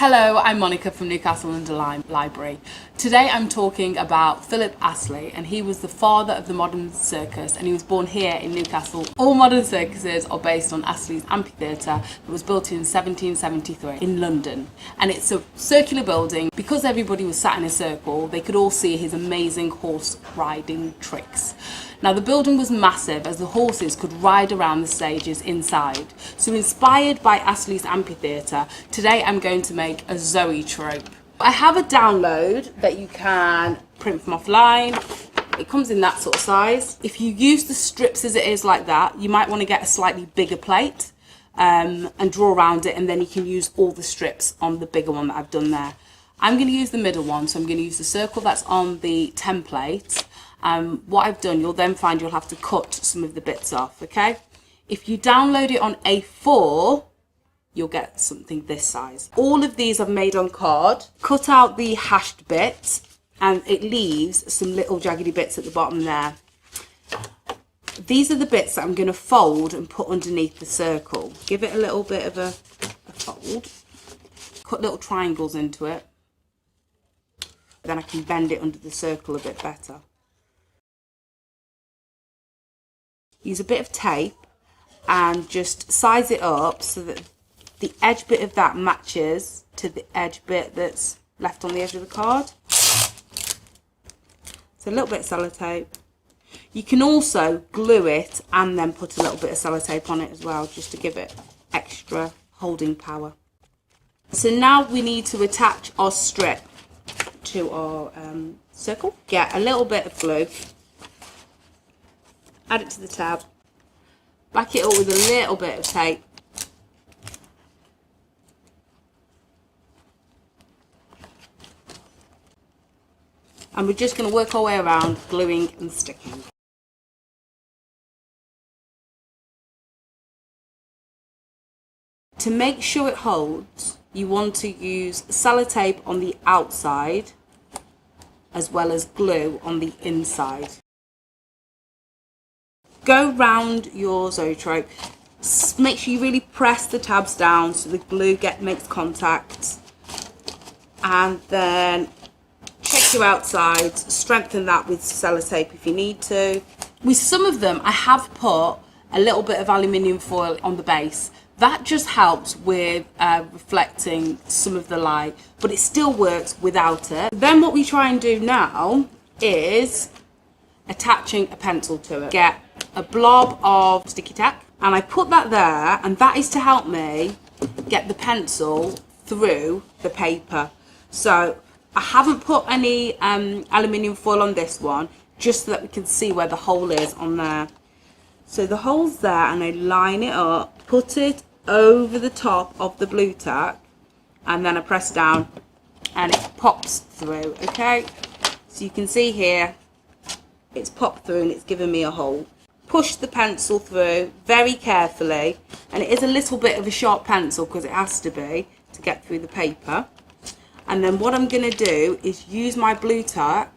Hello, I'm Monica from Newcastle Under Lyme Library. Today I'm talking about Philip Astley, and he was the father of the modern circus, and he was born here in Newcastle. All modern circuses are based on Astley's amphitheatre that was built in 1773 in London, and it's a circular building. Because everybody was sat in a circle, they could all see his amazing horse riding tricks. Now the building was massive, as the horses could ride around the stages inside. So inspired by Astley's amphitheatre, today I'm going to make a Zootrope. I have a download that you can print from offline. It comes in that sort of size. If you use the strips as it is like that, you might want to get a slightly bigger plate and draw around it, and then you can use all the strips on the bigger one that I've done there. I'm going to use the middle one, so I'm going to use the circle that's on the template. What I've done, you'll then find you'll have to cut some of the bits off, okay? If you download it on A4, you'll get something this size. All of these I've made on card. Cut out the hashed bits, and it leaves some little jaggedy bits at the bottom there. These are the bits that I'm going to fold and put underneath the circle. Give it a little bit of a fold. Cut little triangles into it. Then I can bend it under the circle a bit better. Use a bit of tape and just size it up so that the edge bit of that matches to the edge bit that's left on the edge of the card. So a little bit of sellotape. You can also glue it and then put a little bit of sellotape on it as well, just to give it extra holding power. So now we need to attach our strip to our circle. Get a little bit of glue. Add it to the tab, back it up with a little bit of tape, and we're just going to work our way around gluing and sticking. To make sure it holds, you want to use sellotape on the outside as well as glue on the inside. Go round your Zootrope. Make sure you really press the tabs down so the glue makes contact. And then check your outsides. Strengthen that with sellotape if you need to. With some of them, I have put a little bit of aluminium foil on the base. That just helps with reflecting some of the light, but it still works without it. Then what we try and do now is attaching a pencil to it. Get a blob of sticky tack, and I put that there, and that is to help me get the pencil through the paper. So I haven't put any aluminium foil on this one, just so that we can see where the hole is on there. So the hole's there, and I line it up, put it over the top of the blue tack, and then I press down and it pops through. Okay, so you can see here it's popped through and it's given me a hole. Push the pencil through very carefully, and it is a little bit of a sharp pencil because it has to be to get through the paper. And then what I'm going to do is use my blue tack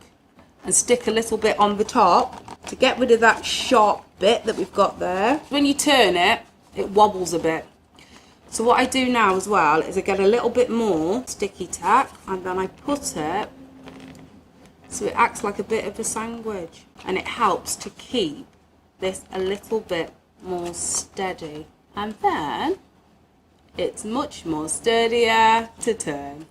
and stick a little bit on the top to get rid of that sharp bit that we've got there. When you turn it, it wobbles a bit. So what I do now as well is I get a little bit more sticky tack, and then I put it so it acts like a bit of a sandwich, and it helps to keep this a little bit more steady, and then it's much more sturdier to turn.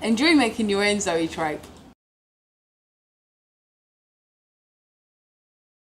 Enjoy making your own Zootrope.